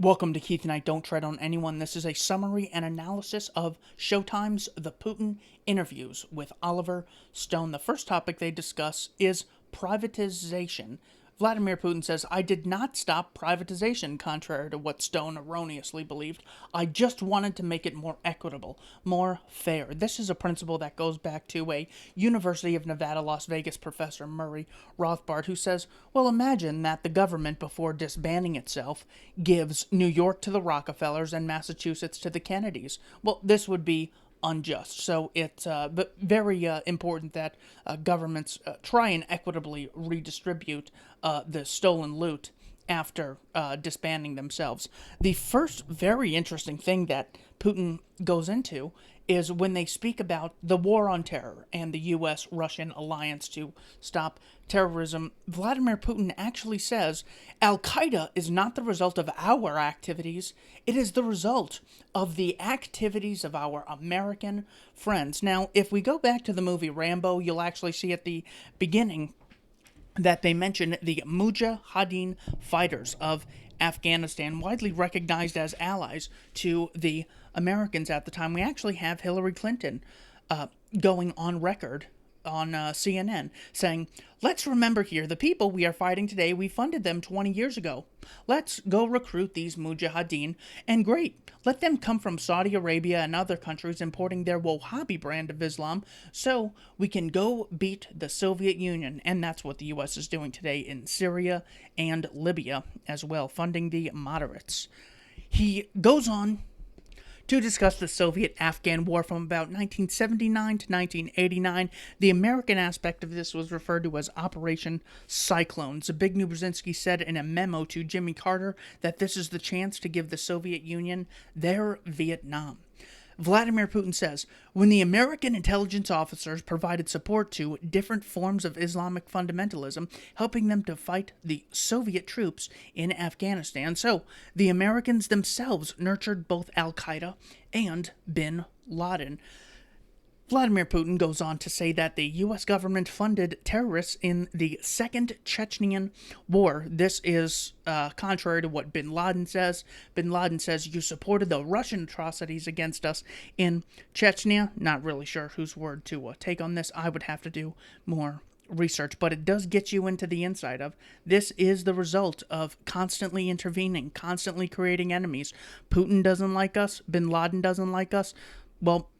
Welcome to Keith Knight Don't Tread on Anyone. This is a summary and analysis of Showtime's The Putin interviews with Oliver Stone. The first topic they discuss is privatization. Vladimir Putin says, "I did not stop privatization, contrary to what Stone erroneously believed. I just wanted to make it more equitable, more fair." This is a principle that goes back to a University of Nevada, Las Vegas professor, Murray Rothbard, who says, well, imagine that the government, before disbanding itself, gives New York to the Rockefellers and Massachusetts to the Kennedys. Well, this would be unjust. So it's very important that governments try and equitably redistribute the stolen loot after disbanding themselves. The first very interesting thing that Putin goes into is when they speak about the war on terror and the U.S.-Russian alliance to stop terrorism. Vladimir Putin actually says Al-Qaeda is not the result of our activities, it is the result of the activities of our American friends. Now, if we go back to the movie Rambo, you'll actually see at the beginning that they mention the Mujahideen fighters of Afghanistan, widely recognized as allies to the Americans at the time. We actually have Hillary Clinton going on record on CNN saying, "Let's remember here, the people we are fighting today, we funded them 20 years ago. Let's go recruit these Mujahideen, and great, let them come from Saudi Arabia and other countries importing their Wahhabi brand of Islam so we can go beat the Soviet Union." And that's what the U.S. is doing today in Syria and Libya as well, funding the moderates. He goes on to discuss the Soviet-Afghan War from about 1979 to 1989. The American aspect of this was referred to as Operation Cyclone. Zbigniew Brzezinski said in a memo to Jimmy Carter that this is the chance to give the Soviet Union their Vietnam. Vladimir Putin says, when the American intelligence officers provided support to different forms of Islamic fundamentalism, helping them to fight the Soviet troops in Afghanistan, so the Americans themselves nurtured both Al-Qaeda and bin Laden. Vladimir Putin goes on to say that the U.S. government funded terrorists in the Second Chechenian War. This is contrary to what bin Laden says. Bin Laden says, "You supported the Russian atrocities against us in Chechnya." Not really sure whose word to take on this. I would have to do more research, but it does get you into the inside of this is the result of constantly intervening, constantly creating enemies. Putin doesn't like us. Bin Laden doesn't like us. Well,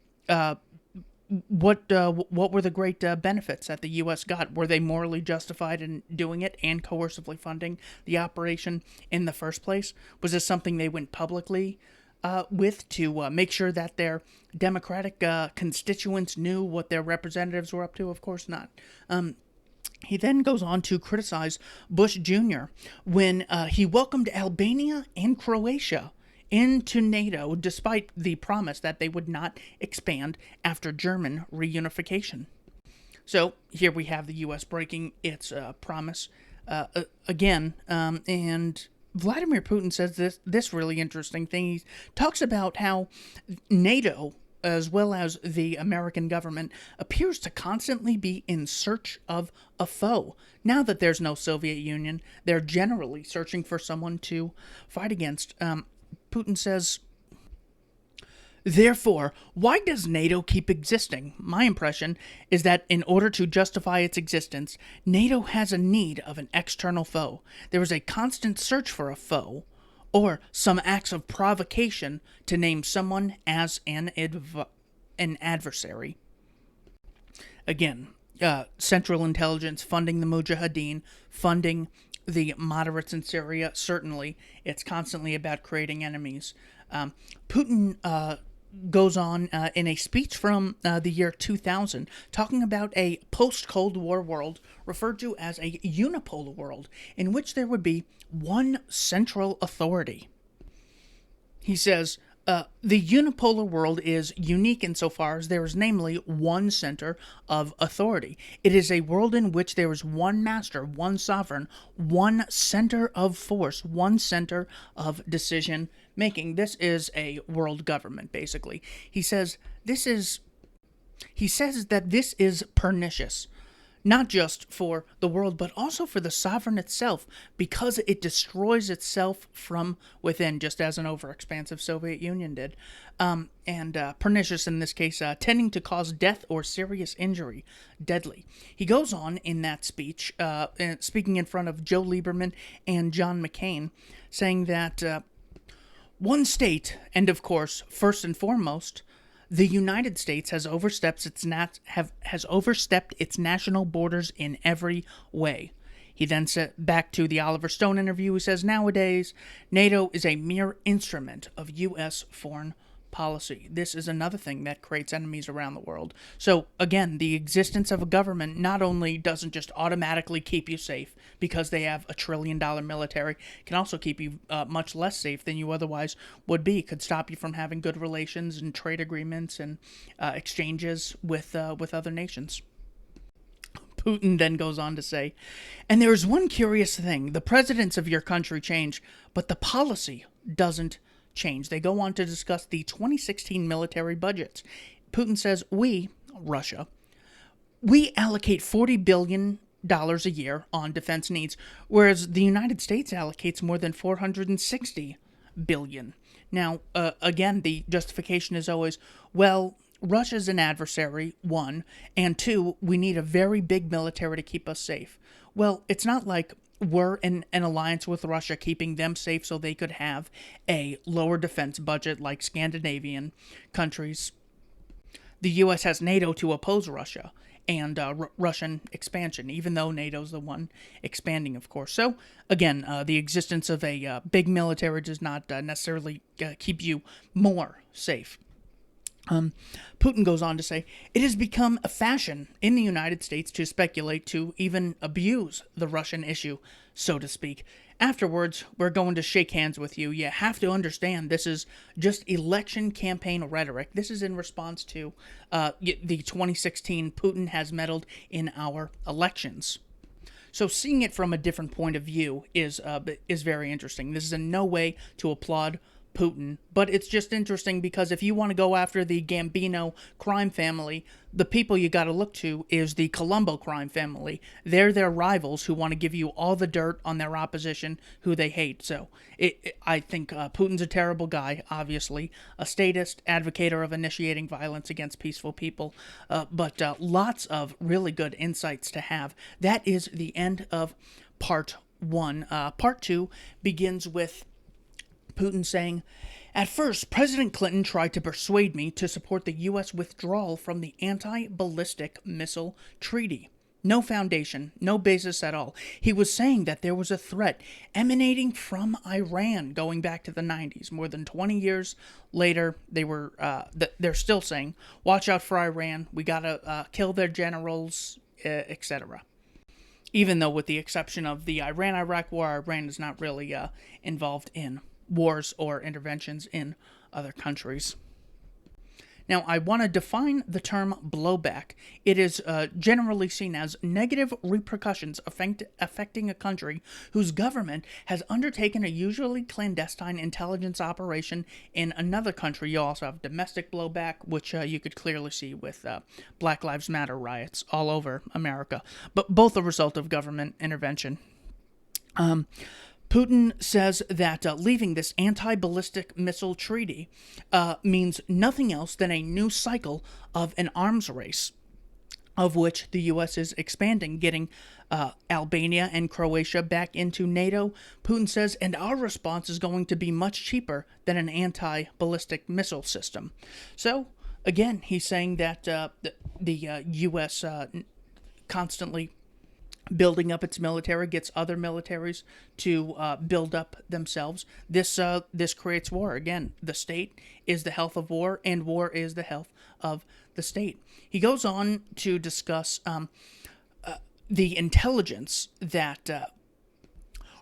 what were the great benefits that the U.S. got? Were they morally justified in doing it and coercively funding the operation in the first place? Was this something they went publicly with to make sure that their Democratic constituents knew what their representatives were up to? Of course not. He then goes on to criticize Bush Jr. when he welcomed Albania and Croatia into NATO, despite the promise that they would not expand after German reunification. So here we have the U.S. breaking its promise again, and Vladimir Putin says this really interesting thing. He talks about how NATO, as well as the American government, appears to constantly be in search of a foe. Now that there's no Soviet Union, they're generally searching for someone to fight against. Putin says, "Therefore, why does NATO keep existing? My impression is that in order to justify its existence, NATO has a need of an external foe. There is a constant search for a foe, or some acts of provocation to name someone as an adversary." Again, Central Intelligence funding the Mujahideen, funding the moderates in Syria. Certainly, it's constantly about creating enemies. Putin goes on in a speech from the year 2000, talking about a post-Cold War world referred to as a Unipolar World, in which there would be one central authority. He says, the unipolar world is unique insofar as there is namely one center of authority. It is a world in which there is one master, one sovereign, one center of force, one center of decision making. This is a world government, basically. He says that this is pernicious. not just for the world, but also for the sovereign itself, because it destroys itself from within, just as an overexpansive Soviet Union did. And pernicious in this case, tending to cause death or serious injury, deadly. He goes on in that speech, speaking in front of Joe Lieberman and John McCain, saying that one state, and of course, first and foremost, the United States has overstepped its national borders in every way. He then said back to the Oliver Stone interview, he says, nowadays, NATO is a mere instrument of U.S. foreign policy. This is another thing that creates enemies around the world. So again, the existence of a government not only doesn't just automatically keep you safe because they have $1 trillion military, can also keep you much less safe than you otherwise would be. Could stop you from having good relations and trade agreements and exchanges with other nations. Putin then goes on to say, and there is one curious thing. The presidents of your country change, but the policy doesn't change. They go on to discuss the 2016 military budgets. Putin says, Russia, we allocate $40 billion a year on defense needs, whereas the United States allocates more than $460 billion. Now, again, the justification is always, well, Russia's an adversary, one, and two, we need a very big military to keep us safe. Well, it's not like we're in an alliance with Russia, keeping them safe so they could have a lower defense budget like Scandinavian countries. The U.S. has NATO to oppose Russia and Russian expansion, even though NATO's the one expanding, of course. So, again, the existence of a big military does not necessarily keep you more safe. Putin goes on to say, it has become a fashion in the United States to speculate, to even abuse the Russian issue, so to speak. Afterwards, we're going to shake hands with you. You have to understand this is just election campaign rhetoric. This is in response to the 2016 Putin has meddled in our elections. So seeing it from a different point of view is very interesting. This is in no way to applaud Putin, but it's just interesting because if you want to go after the Gambino crime family, the people you got to look to is the Colombo crime family. They're their rivals who want to give you all the dirt on their opposition who they hate. So I think Putin's a terrible guy, obviously, a statist, advocator of initiating violence against peaceful people, but lots of really good insights to have. That is the end of part one. Part two begins with Putin saying, at first, President Clinton tried to persuade me to support the U.S. withdrawal from the Anti-Ballistic Missile Treaty. No foundation, no basis at all. He was saying that there was a threat emanating from Iran going back to the 90s. More than 20 years later, they're still saying, watch out for Iran, we gotta kill their generals, etc. Even though with the exception of the Iran-Iraq war, Iran is not really involved in wars or interventions in other countries. Now, I want to define the term blowback. It is generally seen as negative repercussions affecting a country whose government has undertaken a usually clandestine intelligence operation in another country. You also have domestic blowback, which you could clearly see with Black Lives Matter riots all over America, but both a result of government intervention. Putin says that leaving this anti-ballistic missile treaty means nothing else than a new cycle of an arms race, of which the U.S. is expanding, getting Albania and Croatia back into NATO. Putin says, and our response is going to be much cheaper than an anti-ballistic missile system. So, again, he's saying that the U.S. Constantly building up its military, gets other militaries to build up themselves. This creates war. Again, the state is the health of war, and war is the health of the state. He goes on to discuss the intelligence that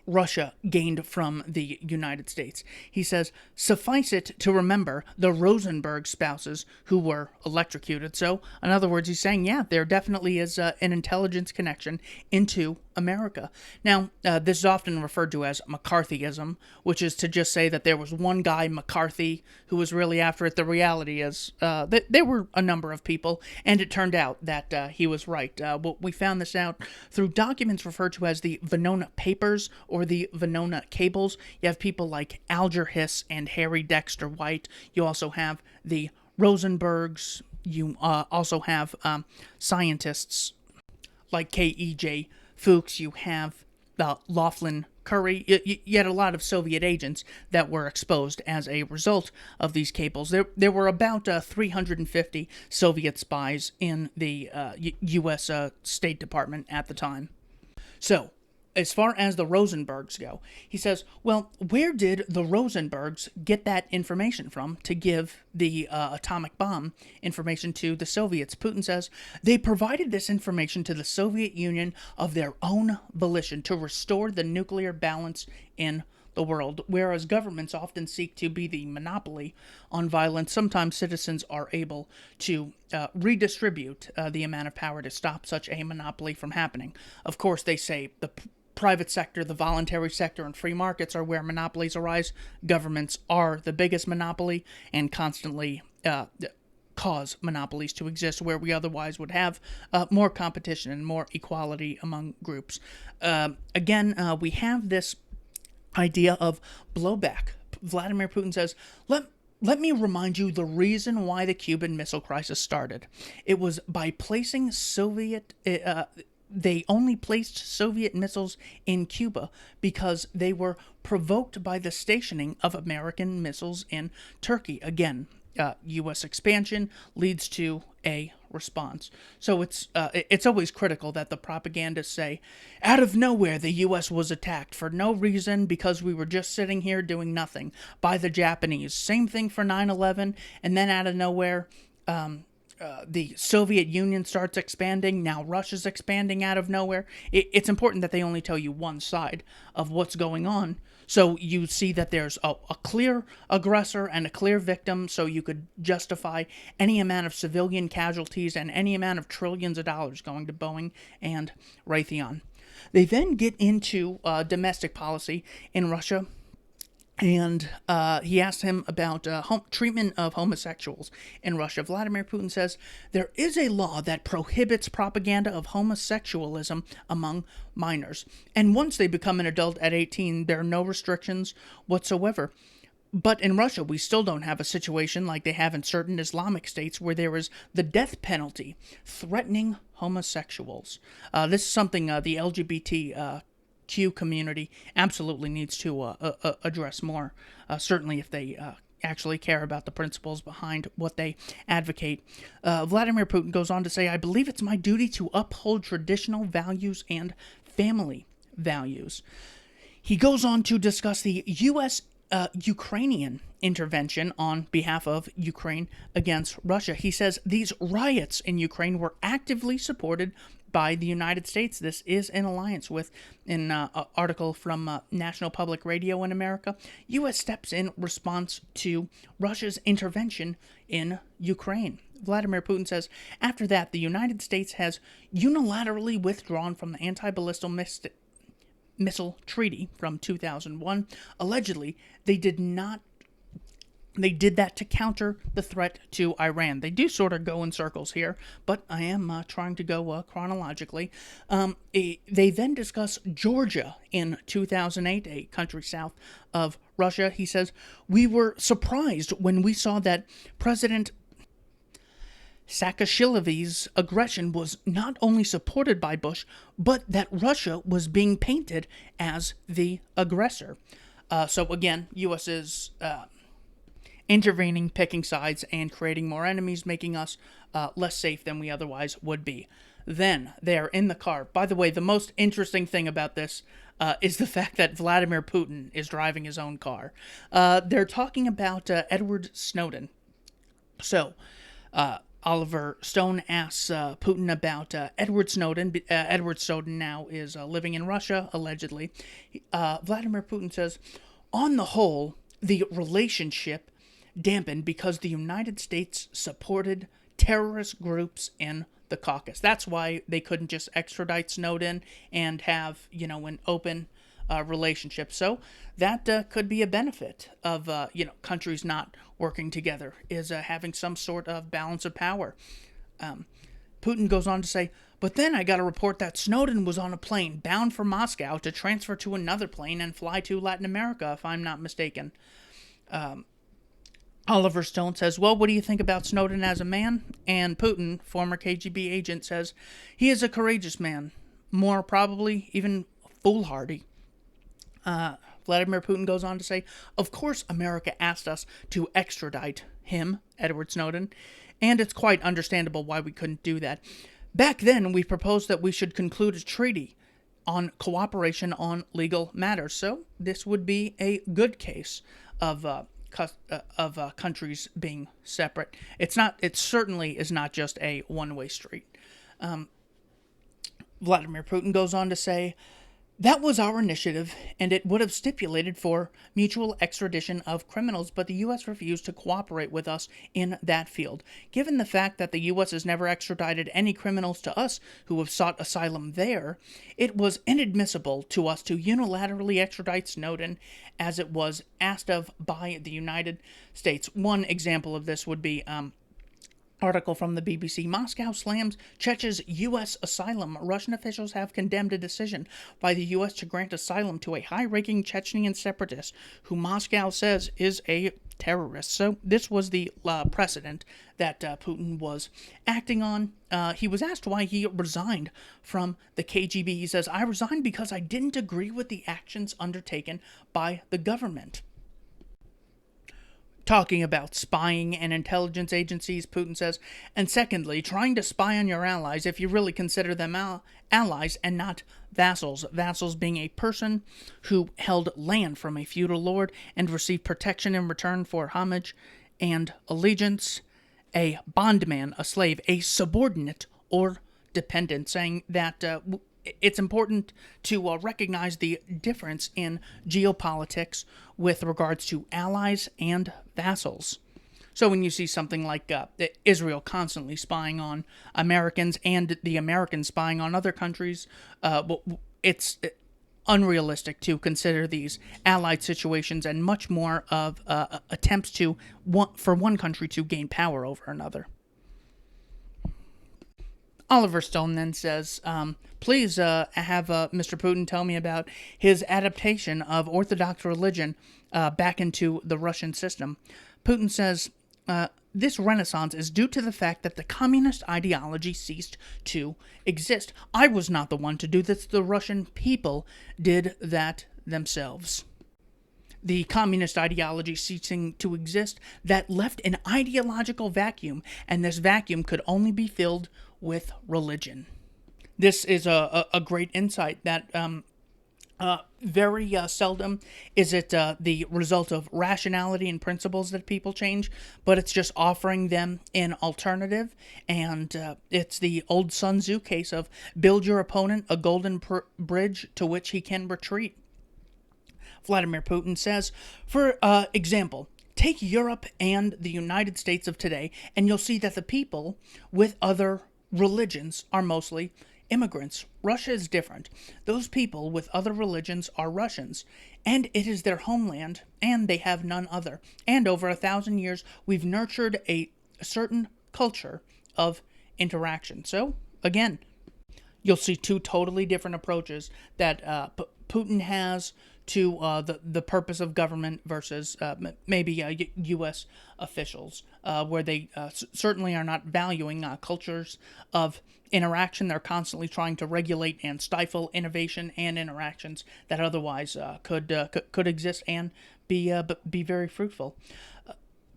Russia gained from the United States. He says, suffice it to remember the Rosenberg spouses who were electrocuted. So, in other words, he's saying, yeah, there definitely is an intelligence connection into America. Now, this is often referred to as McCarthyism, which is to just say that there was one guy, McCarthy, who was really after it. The reality is that there were a number of people, and it turned out that he was right. We found this out through documents referred to as the Venona Papers or the Venona Cables. You have people like Alger Hiss and Harry Dexter White. You also have the Rosenbergs. You also have scientists like K.E.J. Fuchs. You have Laughlin Curry. You had a lot of Soviet agents that were exposed as a result of these cables. There were about 350 Soviet spies in the U.S. State Department at the time. So, as far as the Rosenbergs go, he says, well, where did the Rosenbergs get that information from to give the atomic bomb information to the Soviets? Putin says, they provided this information to the Soviet Union of their own volition to restore the nuclear balance in the world. Whereas governments often seek to be the monopoly on violence, sometimes citizens are able to redistribute the amount of power to stop such a monopoly from happening. Of course, they say the private sector, the voluntary sector, and free markets are where monopolies arise. Governments are the biggest monopoly and constantly cause monopolies to exist where we otherwise would have more competition and more equality among groups. Again, we have this idea of blowback. Vladimir Putin says, let me remind you the reason why the Cuban Missile Crisis started. It was by placing they only placed Soviet missiles in Cuba because they were provoked by the stationing of American missiles in Turkey. Again, U.S. expansion leads to a response. So it's always critical that the propagandists say, out of nowhere the U.S. was attacked for no reason because we were just sitting here doing nothing by the Japanese. Same thing for 9/11, and then out of nowhere, the Soviet Union starts expanding. Now Russia's expanding out of nowhere. It's important that they only tell you one side of what's going on, so you see that there's a clear aggressor and a clear victim, so you could justify any amount of civilian casualties and any amount of trillions of dollars going to Boeing and Raytheon. They then get into domestic policy in Russia. And he asked him about treatment of homosexuals in Russia. Vladimir Putin says, there is a law that prohibits propaganda of homosexualism among minors. And once they become an adult at 18, there are no restrictions whatsoever. But in Russia, we still don't have a situation like they have in certain Islamic states where there is the death penalty threatening homosexuals. This is something the LGBT community absolutely needs to address more, certainly if they actually care about the principles behind what they advocate. Vladimir Putin goes on to say, I believe it's my duty to uphold traditional values and family values. He goes on to discuss the U.S. Ukrainian intervention on behalf of Ukraine against Russia. He says these riots in Ukraine were actively supported by the United States. This is in alliance with an article from National Public Radio in America. U.S. steps in response to Russia's intervention in Ukraine. Vladimir Putin says, after that, the United States has unilaterally withdrawn from the Anti-Ballistic Missile Treaty from 2001. Allegedly, they did that to counter the threat to Iran. They do sort of go in circles here, but I am trying to go chronologically. They then discuss Georgia in 2008, a country south of Russia. He says, we were surprised when we saw that President Saakashvili's aggression was not only supported by Bush, but that Russia was being painted as the aggressor. So again, U.S. is intervening, picking sides, and creating more enemies, making us less safe than we otherwise would be. Then they are in the car. By the way, the most interesting thing about this is the fact that Vladimir Putin is driving his own car. They're talking about Edward Snowden. So, Oliver Stone asks Putin about Edward Snowden. Edward Snowden now is living in Russia, allegedly. Vladimir Putin says, on the whole, the relationship dampened because the United States supported terrorist groups in the Caucasus. That's why they couldn't just extradite Snowden and have, an open relationship. So that could be a benefit of, countries not working together, is having some sort of balance of power. Putin goes on to say, but then I got a report that Snowden was on a plane bound for Moscow to transfer to another plane and fly to Latin America, if I'm not mistaken. Oliver Stone says, well, what do you think about Snowden as a man? And Putin, former KGB agent, says, he is a courageous man, more probably even foolhardy. Vladimir Putin goes on to say, of course America asked us to extradite him, Edward Snowden, and it's quite understandable why we couldn't do that. Back then, we proposed that we should conclude a treaty on cooperation on legal matters. So this would be a good case of countries being separate. It certainly is not just a one-way street. Vladimir Putin goes on to say, that was our initiative, and it would have stipulated for mutual extradition of criminals, but the U.S. refused to cooperate with us in that field. Given the fact that the U.S. has never extradited any criminals to us who have sought asylum there, it was inadmissible to us to unilaterally extradite Snowden as it was asked of by the United States. One example of this would be article from the BBC. Moscow slams Chech's U.S. asylum. Russian officials have condemned a decision by the U.S. to grant asylum to a high-ranking Chechnyan separatist who Moscow says is a terrorist. So this was the precedent that Putin was acting on. He was asked why he resigned from the KGB. He says, I resigned because I didn't agree with the actions undertaken by the government. Talking about spying and intelligence agencies, Putin says, and secondly, trying to spy on your allies if you really consider them allies and not vassals. Vassals being a person who held land from a feudal lord and received protection in return for homage and allegiance. A bondman, a slave, a subordinate or dependent, saying that it's important to recognize the difference in geopolitics with regards to allies and vassals. So when you see something like Israel constantly spying on Americans and the Americans spying on other countries, it's unrealistic to consider these allied situations and much more of attempts for one country to gain power over another. Oliver Stone then says, please have Mr. Putin tell me about his adaptation of Orthodox religion back into the Russian system. Putin says, this renaissance is due to the fact that the communist ideology ceased to exist. I was not the one to do this. The Russian people did that themselves. The communist ideology ceasing to exist, that left an ideological vacuum, and this vacuum could only be filled with religion. This is a great insight that very seldom is it the result of rationality and principles that people change, but it's just offering them an alternative, and it's the old Sun Tzu case of build your opponent a golden bridge to which he can retreat. Vladimir Putin says, for example, take Europe and the United States of today, and you'll see that the people with other religions are mostly immigrants. Russia is different. Those people with other religions are Russians, and it is their homeland, and they have none other. And over 1,000 years, we've nurtured a certain culture of interaction. So, again, you'll see two totally different approaches that Putin has to the purpose of government versus maybe U.S. officials, where they certainly are not valuing cultures of interaction. They're constantly trying to regulate and stifle innovation and interactions that otherwise could exist and be very fruitful.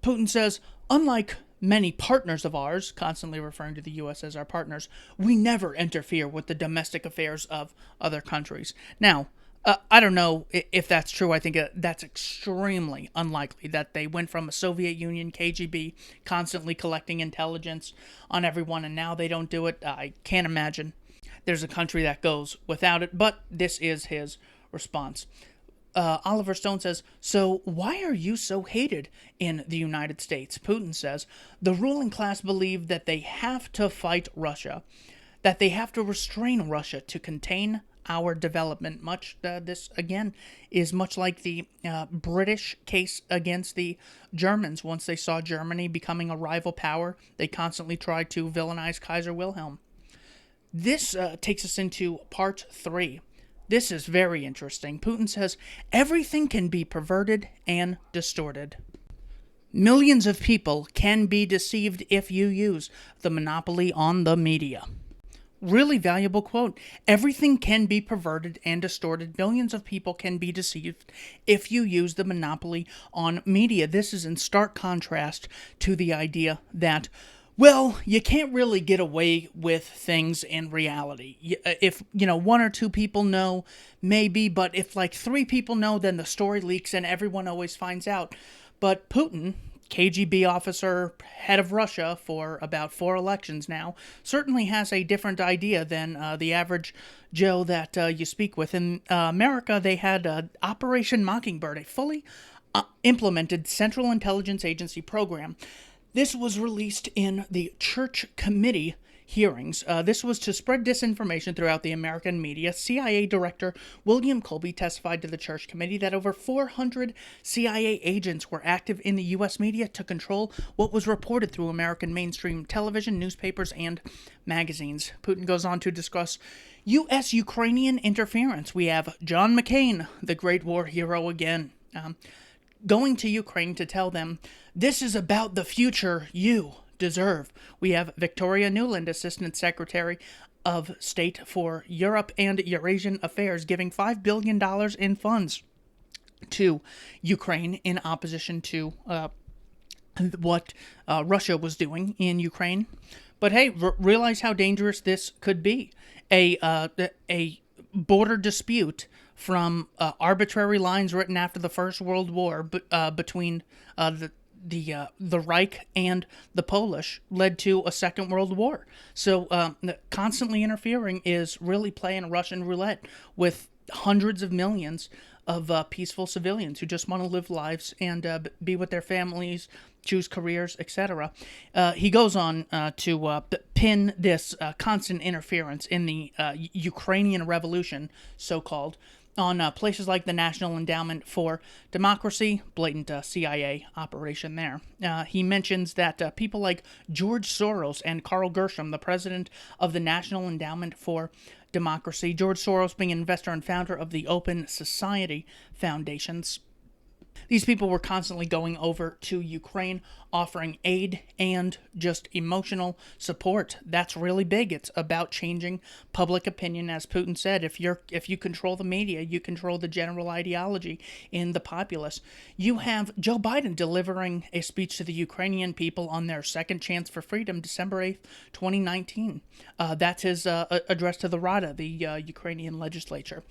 Putin says, unlike many partners of ours, constantly referring to the U.S. as our partners, we never interfere with the domestic affairs of other countries. Now, I don't know if that's true. I think that's extremely unlikely that they went from a Soviet Union KGB constantly collecting intelligence on everyone, and now they don't do it. I can't imagine there's a country that goes without it, but this is his response. Oliver Stone says, so why are you so hated in the United States? Putin says, the ruling class believe that they have to fight Russia, that they have to restrain Russia to contain our development. This, again, is much like the British case against the Germans. Once they saw Germany becoming a rival power, they constantly tried to villainize Kaiser Wilhelm. This takes us into part 3. This is very interesting. Putin says, everything can be perverted and distorted. Millions of people can be deceived if you use the monopoly on the media. Really valuable quote. Everything can be perverted and distorted. Millions of people can be deceived if you use the monopoly on media. This is in stark contrast to the idea that, well, you can't really get away with things in reality. If, one or two people know, maybe, but if like 3 people know, then the story leaks and everyone always finds out. But Putin, KGB officer, head of Russia for about 4 elections now, certainly has a different idea than the average Joe that you speak with. In America, they had Operation Mockingbird, a fully implemented Central Intelligence Agency program. This was released in the Church Committee hearings. This was to spread disinformation throughout the American media. CIA Director William Colby testified to the Church Committee that over 400 CIA agents were active in the U.S. media to control what was reported through American mainstream television, newspapers, and magazines. Putin goes on to discuss U.S.-Ukrainian interference. We have John McCain, the Great War hero again, going to Ukraine to tell them, this is about the future you deserve. We have Victoria Nuland, Assistant Secretary of State for Europe and Eurasian Affairs, giving $5 billion in funds to Ukraine in opposition to what Russia was doing in Ukraine. But hey, realize how dangerous this could be. A border dispute from arbitrary lines written after the First World War between the Reich and the Polish led to a Second World War. So constantly interfering is really playing Russian roulette with hundreds of millions of peaceful civilians who just want to live lives and be with their families, choose careers, etc. He goes on to pin this constant interference in the Ukrainian Revolution, so-called, on places like the National Endowment for Democracy, blatant CIA operation there. He mentions that people like George Soros and Carl Gershom, the president of the National Endowment for Democracy, George Soros being an investor and founder of the Open Society Foundations, these people were constantly going over to Ukraine, offering aid and just emotional support. That's really big. It's about changing public opinion, as Putin said. If you control the media, you control the general ideology in the populace. You have Joe Biden delivering a speech to the Ukrainian people on their second chance for freedom, December 8th, 2019. That's his address to the Rada, the Ukrainian legislature.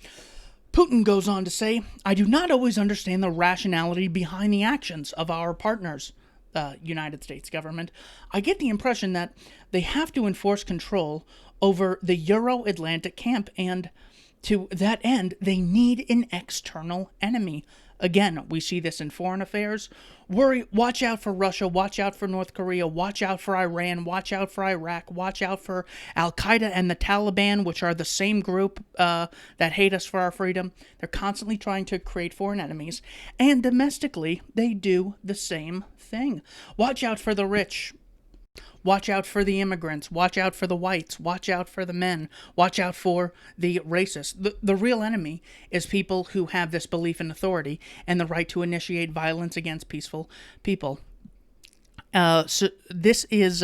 Putin goes on to say, I do not always understand the rationality behind the actions of our partners, United States government. I get the impression that they have to enforce control over the Euro-Atlantic camp, and to that end, they need an external enemy. Again, we see this in foreign affairs. Watch out for Russia, watch out for North Korea, watch out for Iran, watch out for Iraq, watch out for Al-Qaeda and the Taliban, which are the same group that hate us for our freedom. They're constantly trying to create foreign enemies. And domestically, they do the same thing. Watch out for the rich. Watch out for the immigrants. Watch out for the whites. Watch out for the men. Watch out for the racists. The real enemy is people who have this belief in authority and the right to initiate violence against peaceful people. So this is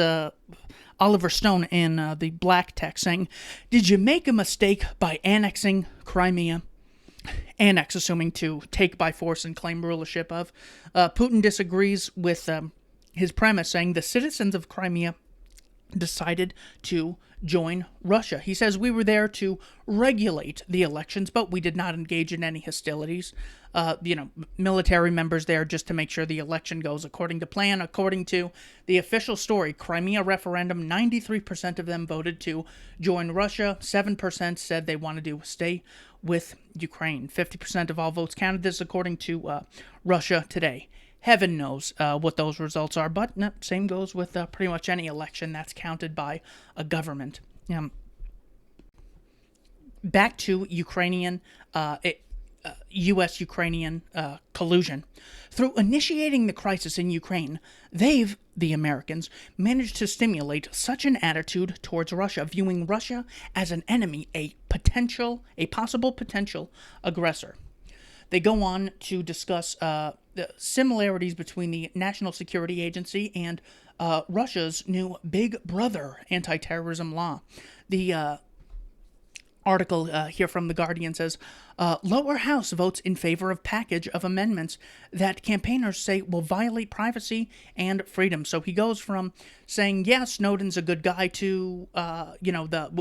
Oliver Stone in the Black text saying, did you make a mistake by annexing Crimea? Annex, assuming to take by force and claim rulership of. Putin disagrees with his premise, saying the citizens of Crimea decided to join Russia. He says, we were there to regulate the elections, but we did not engage in any hostilities. Military members there just to make sure the election goes according to plan. According to the official story, Crimea referendum, 93% of them voted to join Russia. 7% said they wanted to stay with Ukraine. 50% of all votes counted. This according to Russia Today. Heaven knows what those results are, but same goes with pretty much any election that's counted by a government. Back to Ukrainian, U.S.-Ukrainian collusion. Through initiating the crisis in Ukraine, the Americans, managed to stimulate such an attitude towards Russia, viewing Russia as an enemy, a possible potential aggressor. They go on to discuss the similarities between the National Security Agency and Russia's new Big Brother anti-terrorism law. The article here from The Guardian says, lower house votes in favor of package of amendments that campaigners say will violate privacy and freedom. So he goes from saying, yeah, Snowden's a good guy to,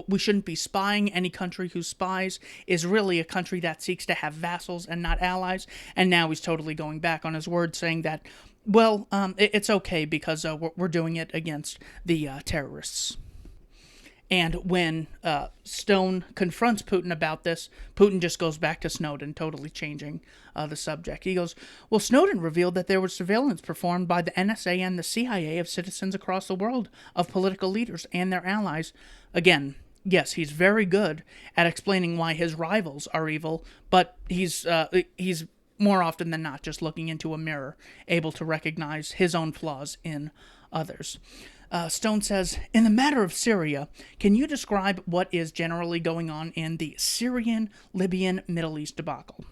we shouldn't be spying. Any country who spies is really a country that seeks to have vassals and not allies. And now he's totally going back on his word, saying that, well, it's okay because we're doing it against the terrorists. And when Stone confronts Putin about this, Putin just goes back to Snowden, totally changing the subject. He goes, well, Snowden revealed that there was surveillance performed by the NSA and the CIA of citizens across the world, of political leaders and their allies. Again, yes, he's very good at explaining why his rivals are evil, but he's more often than not just looking into a mirror, able to recognize his own flaws in others. Stone says, in the matter of Syria, can you describe what is generally going on in the Syrian, Libyan, Middle East debacle?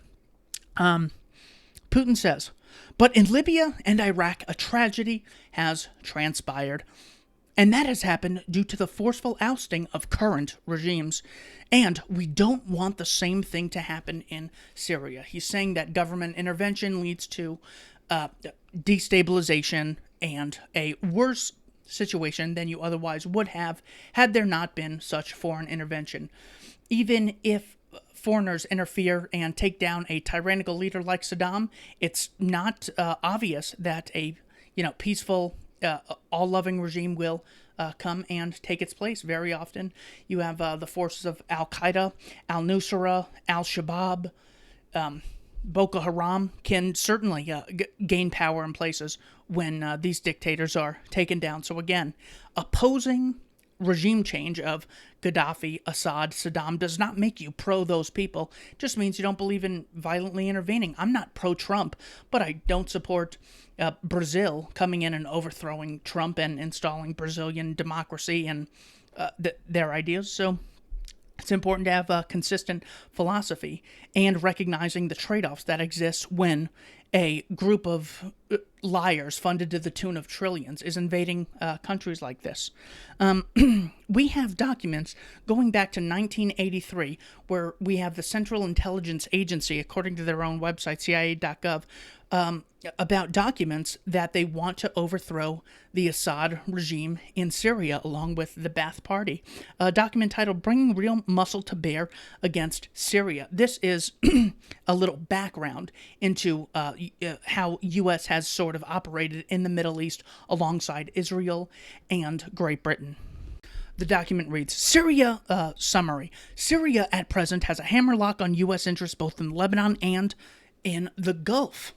Putin says, but in Libya and Iraq, a tragedy has transpired. And that has happened due to the forceful ousting of current regimes. And we don't want the same thing to happen in Syria. He's saying that government intervention leads to destabilization and a worse situation than you otherwise would have had there not been such foreign intervention. Even if foreigners interfere and take down a tyrannical leader like Saddam, it's not obvious that a peaceful, all-loving regime will come and take its place. Very often you have the forces of Al-Qaeda, Al-Nusra, Al-Shabaab, Boko Haram can certainly gain power in places when these dictators are taken down. So again, opposing regime change of Gaddafi, Assad, Saddam does not make you pro those people. It just means you don't believe in violently intervening. I'm not pro-Trump, but I don't support Brazil coming in and overthrowing Trump and installing Brazilian democracy and their ideas. So it's important to have a consistent philosophy and recognizing the trade-offs that exist when a group of liars funded to the tune of trillions is invading countries like this. We have documents going back to 1983 where we have the Central Intelligence Agency, according to their own website, CIA.gov, about documents that they want to overthrow the Assad regime in Syria along with the Ba'ath Party. A document titled Bringing Real Muscle to Bear Against Syria. This is a little background into how U.S. has sort of operated in the Middle East alongside Israel and Great Britain. The document reads, Syria summary. Syria at present has a hammerlock on U.S. interests both in Lebanon and in the Gulf,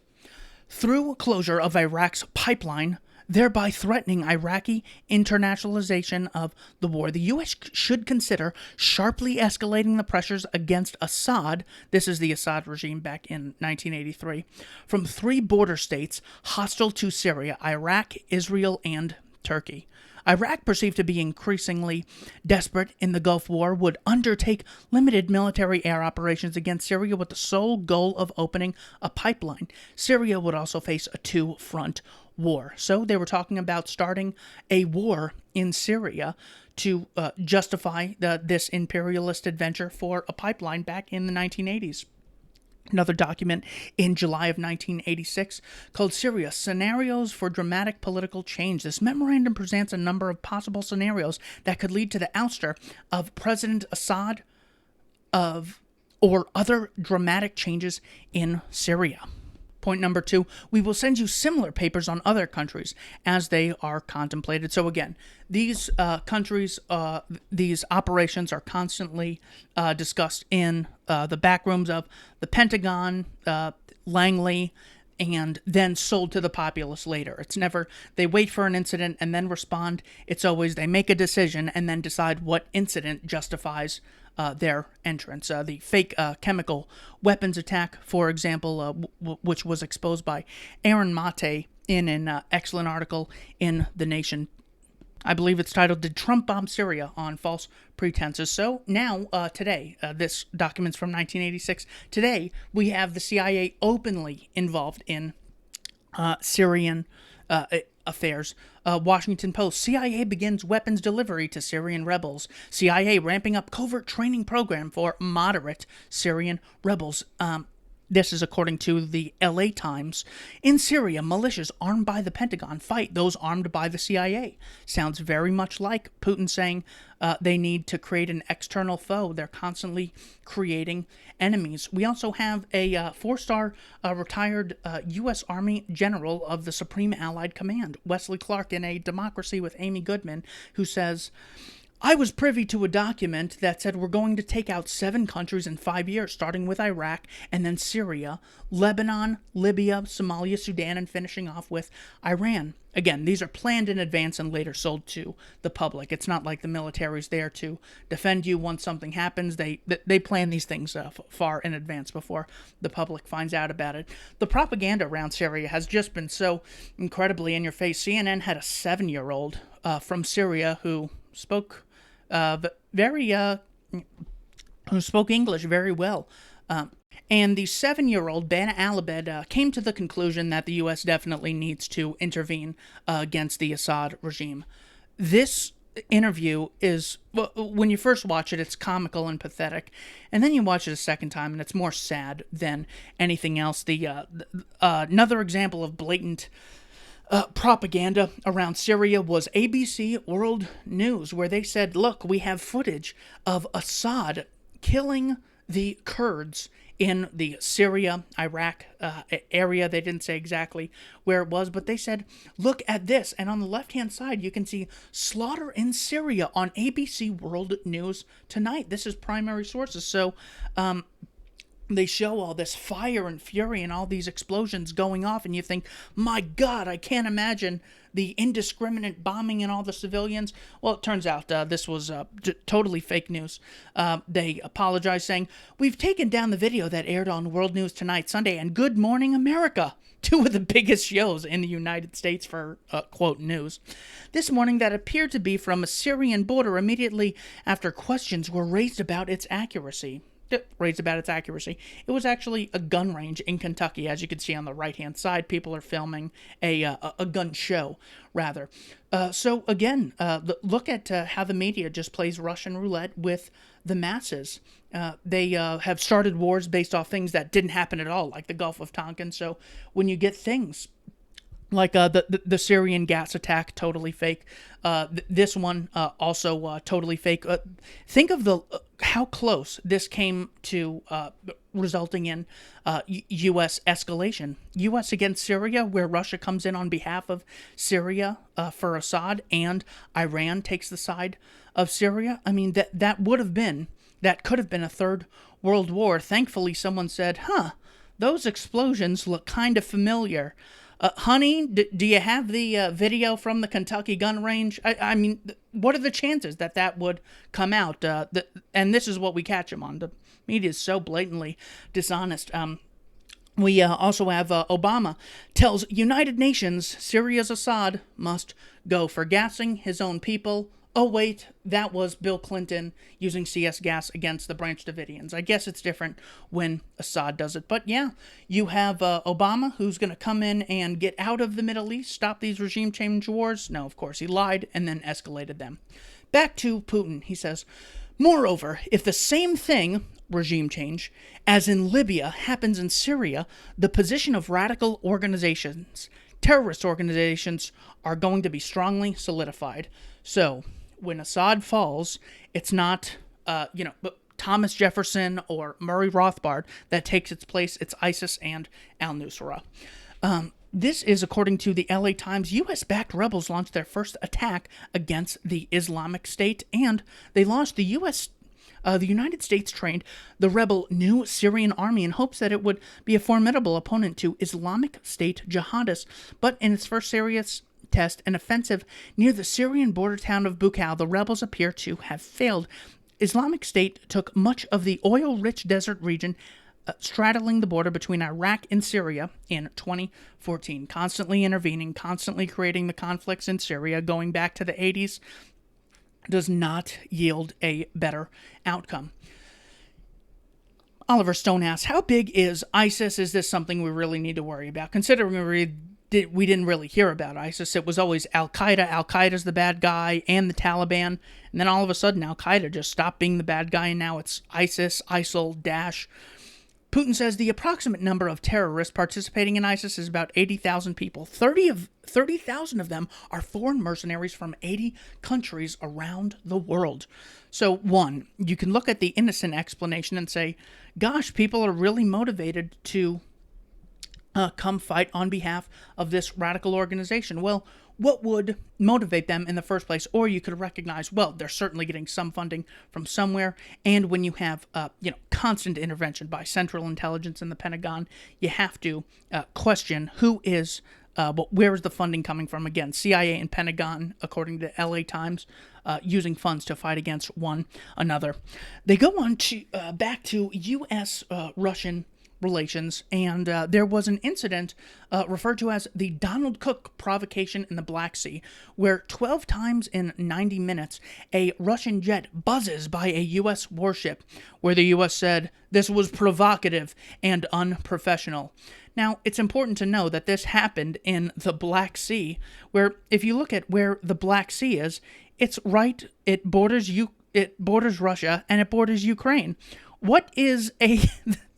through closure of Iraq's pipeline, thereby threatening Iraqi internationalization of the war. The U.S. should consider sharply escalating the pressures against Assad, this is the Assad regime back in 1983, from 3 border states hostile to Syria, Iraq, Israel, and Turkey. Iraq, perceived to be increasingly desperate in the Gulf War, would undertake limited military air operations against Syria with the sole goal of opening a pipeline. Syria would also face a 2-front war. So they were talking about starting a war in Syria to justify this imperialist adventure for a pipeline back in the 1980s. Another document in July of 1986 called Syria, Scenarios for Dramatic Political Change. This memorandum presents a number of possible scenarios that could lead to the ouster of President Assad or other dramatic changes in Syria. Point number 2, we will send you similar papers on other countries as they are contemplated. So again, these countries, these operations are constantly discussed in the back rooms of the Pentagon, Langley, and then sold to the populace later. It's never, they wait for an incident and then respond. It's always they make a decision and then decide what incident justifies their entrance. The fake chemical weapons attack, for example, which was exposed by Aaron Mate in an excellent article in The Nation. I believe it's titled, Did Trump Bomb Syria on False Pretenses? So now, today, this document's from 1986. Today, we have the CIA openly involved in Syrian affairs. Washington Post, CIA begins weapons delivery to Syrian rebels. CIA ramping up covert training program for moderate Syrian rebels. This is according to the LA Times. In Syria, militias armed by the Pentagon fight those armed by the CIA. Sounds very much like Putin saying they need to create an external foe. They're constantly creating enemies. We also have a 4-star retired U.S. Army general of the Supreme Allied Command, Wesley Clark, in A Democracy with Amy Goodman, who says, I was privy to a document that said we're going to take out 7 countries in 5 years, starting with Iraq and then Syria, Lebanon, Libya, Somalia, Sudan, and finishing off with Iran. Again, these are planned in advance and later sold to the public. It's not like the military's there to defend you once something happens. They plan these things far in advance before the public finds out about it. The propaganda around Syria has just been so incredibly in your face. CNN had a 7-year-old from Syria who spoke who spoke English very well. And the 7-year-old, Bana Alabed, came to the conclusion that the U.S. definitely needs to intervene against the Assad regime. This interview is, when you first watch it, it's comical and pathetic. And then you watch it a second time, and it's more sad than anything else. Another example of blatant propaganda around Syria was ABC World News, where they said, look, we have footage of Assad killing the Kurds in the Syria, Iraq area. They didn't say exactly where it was, but they said, look at this. And on the left-hand side, you can see slaughter in Syria on ABC World News tonight. This is primary sources. So, they show all this fire and fury and all these explosions going off, and you think, my God, I can't imagine the indiscriminate bombing and all the civilians. Well, it turns out this was totally fake news. They apologized, saying, we've taken down the video that aired on World News Tonight Sunday and Good Morning America, 2 of the biggest shows in the United States for, quote, news, this morning that appeared to be from a Syrian border immediately after questions were raised about its accuracy. It was actually a gun range in Kentucky, as you can see on the right-hand side. People are filming a gun show, rather. So again, look at how the media just plays Russian roulette with the masses. They have started wars based off things that didn't happen at all, like the Gulf of Tonkin. So when you get things like the Syrian gas attack, totally fake. This one also totally fake. Think of how close this came to resulting in U.S. escalation. U.S. against Syria, where Russia comes in on behalf of Syria for Assad, and Iran takes the side of Syria. I mean, that could have been a third world war. Thankfully, someone said, those explosions look kind of familiar. Honey, do you have the video from the Kentucky gun range? I mean, what are the chances that would come out? And this is what we catch them on. The media is so blatantly dishonest. We also have Obama tells United Nations Syria's Assad must go for gassing his own people. Oh, wait, that was Bill Clinton using CS gas against the Branch Davidians. I guess it's different when Assad does it. But yeah, you have Obama, who's going to come in and get out of the Middle East, stop these regime change wars. No, of course, he lied and then escalated them. Back to Putin, he says, moreover, if the same thing, regime change, as in Libya happens in Syria, the position of radical organizations, terrorist organizations, are going to be strongly solidified. So when Assad falls, it's not, Thomas Jefferson or Murray Rothbard that takes its place. It's ISIS and al-Nusra. This is according to the LA Times. U.S.-backed rebels launched their first attack against the Islamic State, and they lost. The United States trained the rebel new Syrian army in hopes that it would be a formidable opponent to Islamic State jihadists, but in its first serious test, an offensive near the Syrian border town of Bukhao, the rebels appear to have failed. Islamic State took much of the oil-rich desert region straddling the border between Iraq and Syria in 2014, constantly intervening, constantly creating the conflicts in Syria, going back to the 80s, does not yield a better outcome. Oliver Stone asks, how big is ISIS? Is this something we really need to worry about? Considering we didn't really hear about ISIS. It was always Al-Qaeda. Al-Qaeda's the bad guy, and the Taliban. And then all of a sudden, Al-Qaeda just stopped being the bad guy, and now it's ISIS, ISIL, Daesh. Putin says the approximate number of terrorists participating in ISIS is about 80,000 people. 30,000 of them are foreign mercenaries from 80 countries around the world. So, one, you can look at the innocent explanation and say, gosh, people are really motivated to come fight on behalf of this radical organization. Well, what would motivate them in the first place? Or you could recognize, well, they're certainly getting some funding from somewhere. And when you have, constant intervention by Central Intelligence and the Pentagon, you have to question who is, where is the funding coming from? Again, CIA and Pentagon, according to LA Times, using funds to fight against one another. They go on to back to U.S.-Russian relations, and there was an incident referred to as the Donald Cook provocation in the Black Sea, where 12 times in 90 minutes, a Russian jet buzzes by a U.S. warship, where the U.S. said this was provocative and unprofessional. Now, it's important to know that this happened in the Black Sea, where if you look at where the Black Sea is, it's right, it borders Russia, and it borders Ukraine. What is the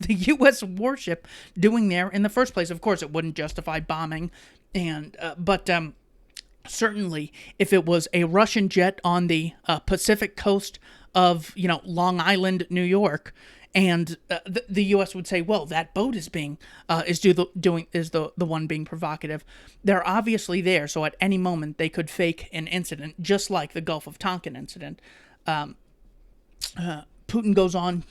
U.S. warship doing there in the first place? Of course, it wouldn't justify bombing, but certainly if it was a Russian jet on the Pacific coast of Long Island, New York, and the U.S. would say, well, that boat is the one being provocative. They're obviously there, so at any moment they could fake an incident, just like the Gulf of Tonkin incident. Putin goes on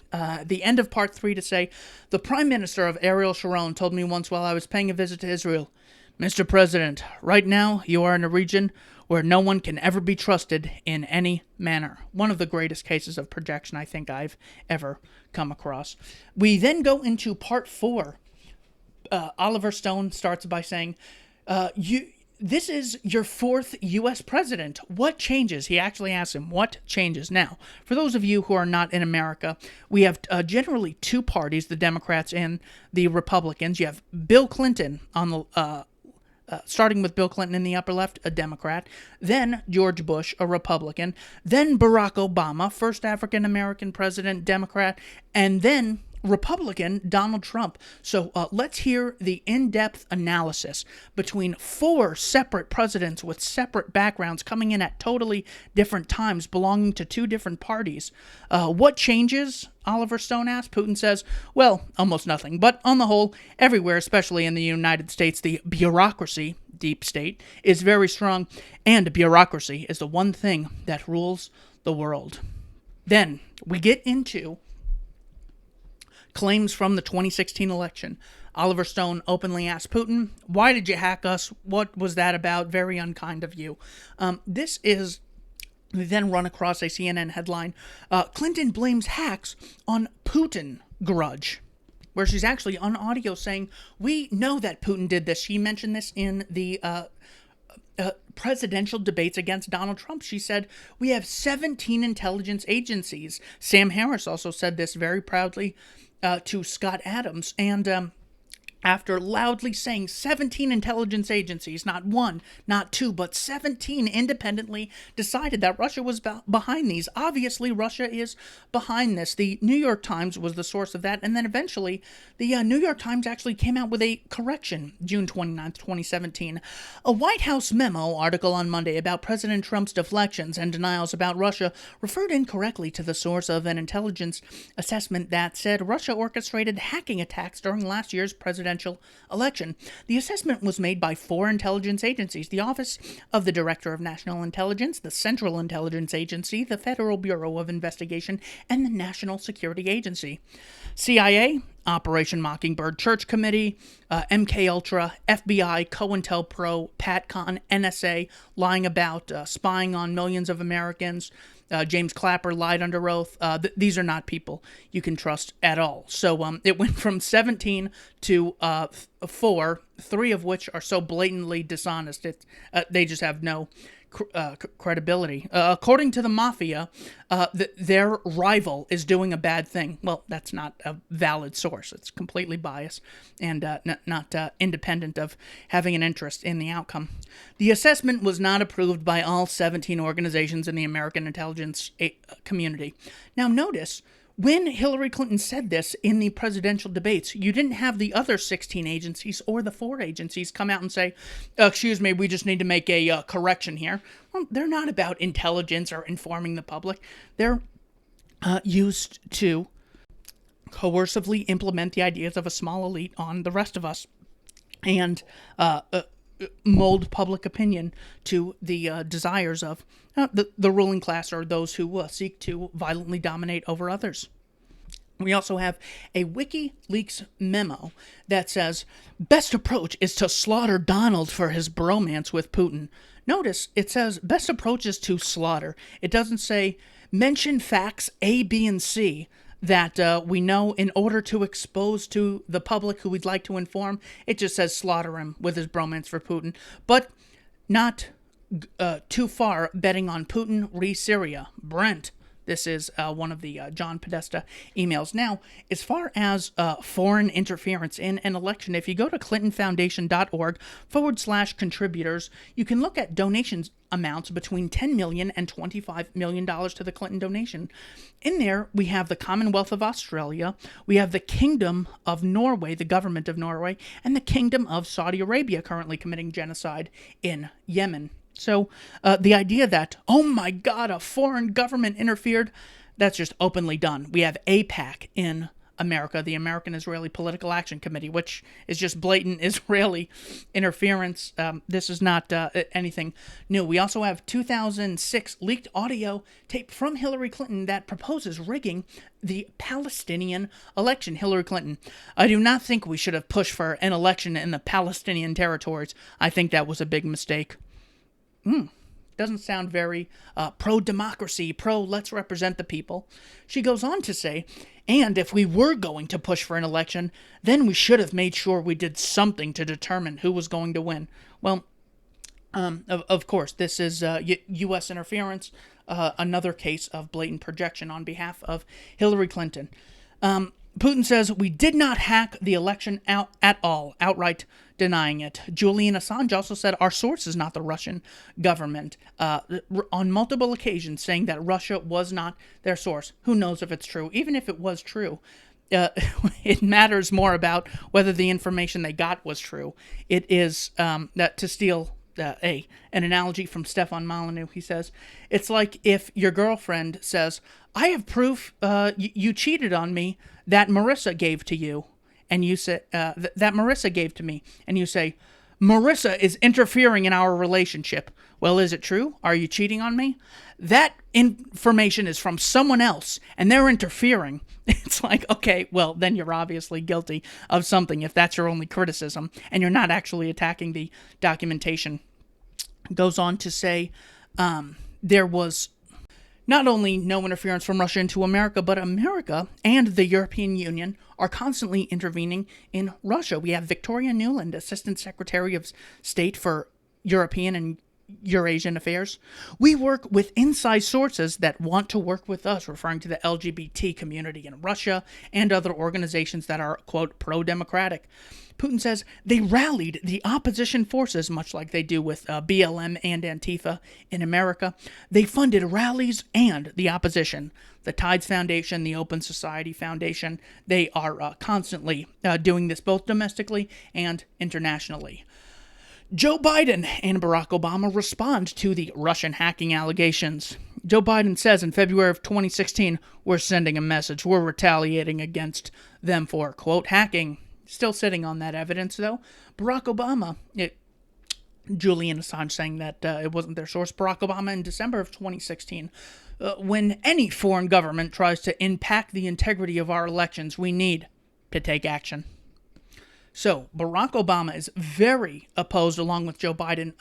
the end of part 3 to say, the Prime Minister of Ariel Sharon told me once while I was paying a visit to Israel, Mr. President, right now you are in a region where no one can ever be trusted in any manner. One of the greatest cases of projection I think I've ever come across. We then go into part 4. Oliver Stone starts by saying, this is your 4th U.S. president. What changes? He actually asks him, what changes? Now, for those of you who are not in America, we have generally 2 parties, the Democrats and the Republicans. You have Bill Clinton on the starting with Bill Clinton in the upper left, a Democrat, then George Bush, a Republican, then Barack Obama, first African-American president, Democrat, and then Republican Donald Trump. So let's hear the in-depth analysis between 4 separate presidents with separate backgrounds coming in at totally different times, belonging to 2 different parties. What changes? Oliver Stone asked. Putin says, well, almost nothing. But on the whole, everywhere, especially in the United States, the bureaucracy, deep state, is very strong, and bureaucracy is the one thing that rules the world. Then we get into claims from the 2016 election. Oliver Stone openly asked Putin, why did you hack us? What was that about? Very unkind of you. We then run across a CNN headline, Clinton blames hacks on Putin grudge, where she's actually on audio saying, we know that Putin did this. She mentioned this in the presidential debates against Donald Trump. She said, we have 17 intelligence agencies. Sam Harris also said this very proudly to Scott Adams. And after loudly saying 17 intelligence agencies, not one, not two, but 17 independently decided that Russia was behind these. Obviously, Russia is behind this. The New York Times was the source of that, and then eventually the New York Times actually came out with a correction, June 29th, 2017. A White House memo article on Monday about President Trump's deflections and denials about Russia referred incorrectly to the source of an intelligence assessment that said Russia orchestrated hacking attacks during last year's presidential election. The assessment was made by 4 intelligence agencies: the Office of the Director of National Intelligence, the Central Intelligence Agency, the Federal Bureau of Investigation, and the National Security Agency. CIA, Operation Mockingbird Church Committee, MKUltra, FBI, COINTELPRO, PATCON, NSA, lying about spying on millions of Americans. James Clapper lied under oath. These are not people you can trust at all. So it went from 17 to 4, 3 of which are so blatantly dishonest. They just have no credibility. According to the mafia, their rival is doing a bad thing. Well, that's not a valid source. It's completely biased and not independent of having an interest in the outcome. The assessment was not approved by all 17 organizations in the American intelligence community. Now, notice, when Hillary Clinton said this in the presidential debates, you didn't have the other 16 agencies or the 4 agencies come out and say, excuse me, we just need to make a correction here. Well, they're not about intelligence or informing the public. They're used to coercively implement the ideas of a small elite on the rest of us and mold public opinion to the desires of the ruling class or those who seek to violently dominate over others. We also have a WikiLeaks memo that says, best approach is to slaughter Donald for his bromance with Putin. Notice it says best approach is to slaughter. It doesn't say mention facts A, B, and C that we know in order to expose to the public who we'd like to inform. It just says slaughter him with his bromance for Putin. But not too far betting on Putin re Syria. Brent. This is one of the John Podesta emails. Now, as far as foreign interference in an election, if you go to clintonfoundation.org/contributors, you can look at donations amounts between $10 million and $25 million to the Clinton donation. In there, we have the Commonwealth of Australia, we have the Kingdom of Norway, the government of Norway, and the Kingdom of Saudi Arabia currently committing genocide in Yemen. So the idea that, oh my God, a foreign government interfered, that's just openly done. We have AIPAC in America, the American Israeli Political Action Committee, which is just blatant Israeli interference. This is not anything new. We also have 2006 leaked audio tape from Hillary Clinton that proposes rigging the Palestinian election. Hillary Clinton, I do not think we should have pushed for an election in the Palestinian territories. I think that was a big mistake. Doesn't sound very pro-democracy, pro-let's represent the people. She goes on to say, and if we were going to push for an election, then we should have made sure we did something to determine who was going to win. Well, of course, this is U.S. interference, another case of blatant projection on behalf of Hillary Clinton. Putin says we did not hack the election out at all, outright denying it. Julian Assange also said our source is not the Russian government on multiple occasions, saying that Russia was not their source. Who knows if it's true? Even if it was true, it matters more about whether the information they got was true. It is that to steal an analogy from Stefan Molyneux, he says, it's like if your girlfriend says, I have proof you cheated on me that Marissa gave to you, and you say, that Marissa gave to me, and you say, Marissa is interfering in our relationship. Well, is it true? Are you cheating on me? That information is from someone else, and they're interfering. It's like, okay, well, then you're obviously guilty of something if that's your only criticism, and you're not actually attacking the documentation. Goes on to say there was not only no interference from Russia into America, but America and the European Union are constantly intervening in Russia. We have Victoria Nuland, Assistant Secretary of State for European and Eurasian affairs. We work with inside sources that want to work with us, referring to the LGBT community in Russia and other organizations that are, quote, pro-democratic. Putin says they rallied the opposition forces, much like they do with BLM and Antifa in America. They funded rallies and the opposition. The Tides Foundation, the Open Society Foundation, they are constantly doing this both domestically and internationally. Joe Biden and Barack Obama respond to the Russian hacking allegations. Joe Biden says in February of 2016, we're sending a message. We're retaliating against them for, quote, hacking. Still sitting on that evidence, though. Barack Obama, Julian Assange saying that it wasn't their source. Barack Obama in December of 2016, when any foreign government tries to impact the integrity of our elections, we need to take action. So Barack Obama is very opposed, along with Joe Biden,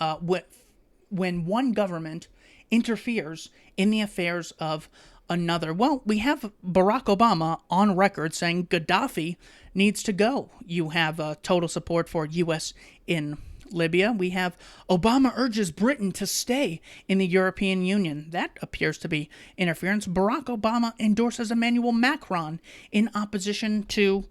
when one government interferes in the affairs of another. Well, we have Barack Obama on record saying Gaddafi needs to go. You have total support for U.S. in Libya. We have Obama urges Britain to stay in the European Union. That appears to be interference. Barack Obama endorses Emmanuel Macron in opposition to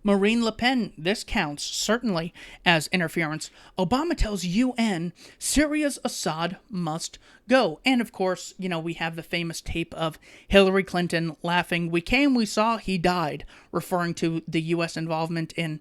Marine Le Pen. This counts, certainly, as interference. Obama tells UN Syria's Assad must go. And, of course, we have the famous tape of Hillary Clinton laughing, "We came, we saw, he died," referring to the U.S. involvement in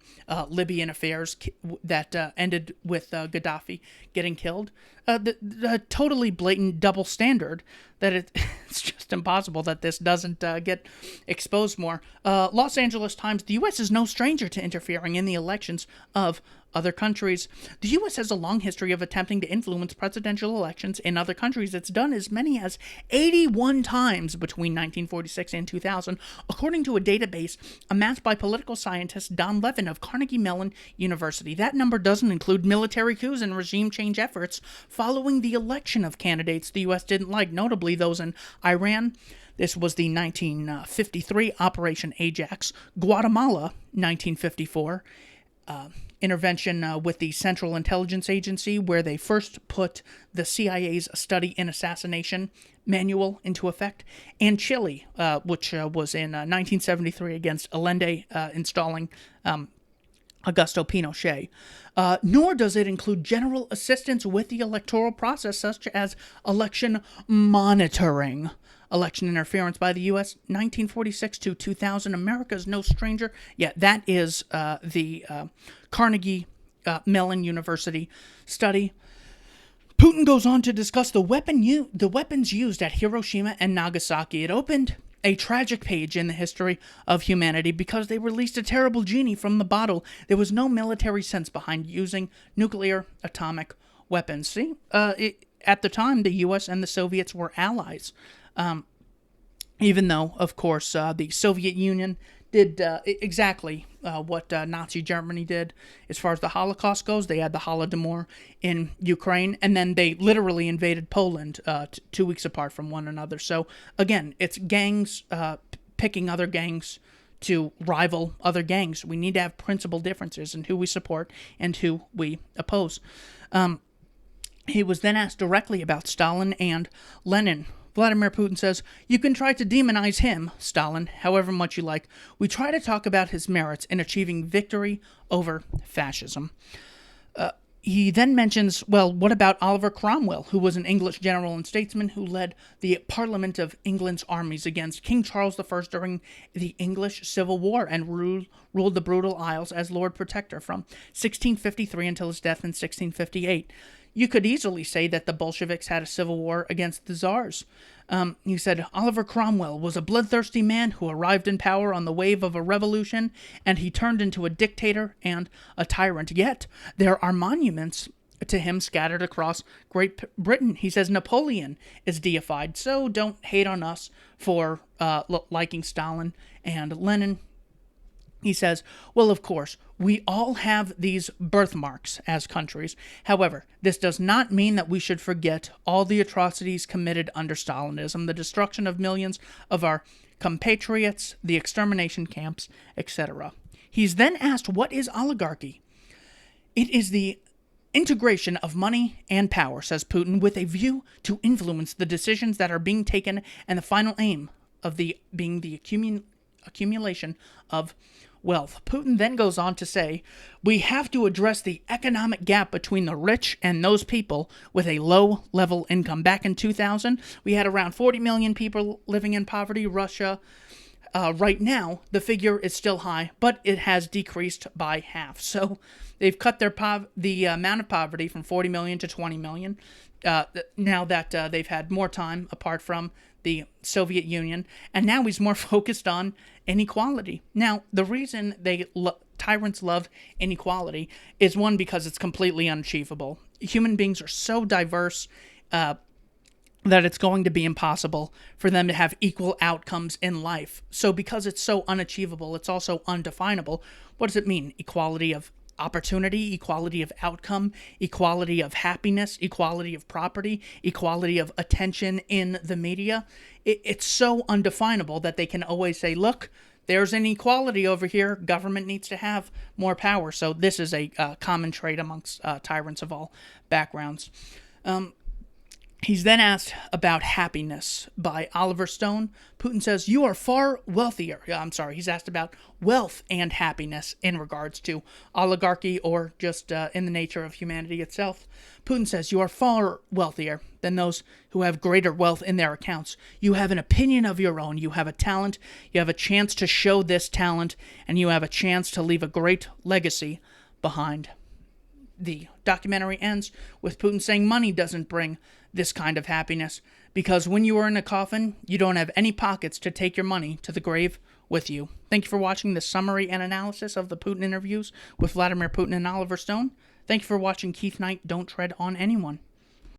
Libyan affairs that ended with Gaddafi getting killed. The totally blatant double standard that it's just impossible that this doesn't get exposed more. Los Angeles Times, the U.S. is no stranger to interfering in the elections of other countries. The U.S. has a long history of attempting to influence presidential elections in other countries. It's done as many as 81 times between 1946 and 2000, according to a database amassed by political scientist Don Levin of Carnegie Mellon University. That number doesn't include military coups and regime change efforts following the election of candidates the U.S. didn't like, notably those in Iran. This was the 1953 Operation Ajax, Guatemala, 1954, intervention with the Central Intelligence Agency, where they first put the CIA's study in assassination manual into effect, and Chile, which was in 1973 against Allende, installing Augusto Pinochet. Nor does it include general assistance with the electoral process, such as election monitoring. Election interference by the U.S. 1946 to 2000. America's no stranger. Yeah, that is the Carnegie Mellon University study. Putin goes on to discuss the weapons used at Hiroshima and Nagasaki. It opened a tragic page in the history of humanity because they released a terrible genie from the bottle. There was no military sense behind using nuclear atomic weapons. See, at the time, the U.S. and the Soviets were allies. Even though, of course, the Soviet Union did exactly what Nazi Germany did as far as the Holocaust goes. They had the Holodomor in Ukraine, and then they literally invaded Poland 2 weeks apart from one another. So, again, it's gangs picking other gangs to rival other gangs. We need to have principal differences in who we support and who we oppose. He was then asked directly about Stalin and Lenin. Vladimir Putin says, "You can try to demonize him, Stalin, however much you like. We try to talk about his merits in achieving victory over fascism." He then mentions, well, what about Oliver Cromwell, who was an English general and statesman who led the Parliament of England's armies against King Charles I during the English Civil War and ruled the brutal Isles as Lord Protector from 1653 until his death in 1658. You could easily say that the Bolsheviks had a civil war against the Tsars. He said, Oliver Cromwell was a bloodthirsty man who arrived in power on the wave of a revolution, and he turned into a dictator and a tyrant. Yet, there are monuments to him scattered across Great Britain. He says Napoleon is deified, so don't hate on us for liking Stalin and Lenin. He says, well, of course, we all have these birthmarks as countries. However, this does not mean that we should forget all the atrocities committed under Stalinism, the destruction of millions of our compatriots, the extermination camps, etc. He's then asked, what is oligarchy? It is the integration of money and power, says Putin, with a view to influence the decisions that are being taken and the final aim of being the accumulation of wealth. Putin then goes on to say, we have to address the economic gap between the rich and those people with a low-level income. Back in 2000, we had around 40 million people living in poverty. Russia, right now, the figure is still high, but it has decreased by half. So they've cut the amount of poverty from 40 million to 20 million. Now that they've had more time apart from the Soviet Union, and now he's more focused on inequality. Now, the reason tyrants love inequality is, one, because it's completely unachievable. Human beings are so diverse that it's going to be impossible for them to have equal outcomes in life. So because it's so unachievable, it's also undefinable. What does it mean? Equality of opportunity, equality of outcome, equality of happiness, equality of property, equality of attention in the media. It's so undefinable that they can always say, look, there's inequality over here. Government needs to have more power. So this is a common trait amongst tyrants of all backgrounds. He's then asked about happiness by Oliver Stone. Putin says, you are far wealthier. He's asked about wealth and happiness in regards to oligarchy or just in the nature of humanity itself. Putin says, you are far wealthier than those who have greater wealth in their accounts. You have an opinion of your own. You have a talent. You have a chance to show this talent, and you have a chance to leave a great legacy behind. The documentary ends with Putin saying money doesn't bring this kind of happiness, because when you are in a coffin, you don't have any pockets to take your money to the grave with you. Thank you for watching this summary and analysis of the Putin interviews with Vladimir Putin and Oliver Stone. Thank you for watching Keith Knight Don't Tread on Anyone.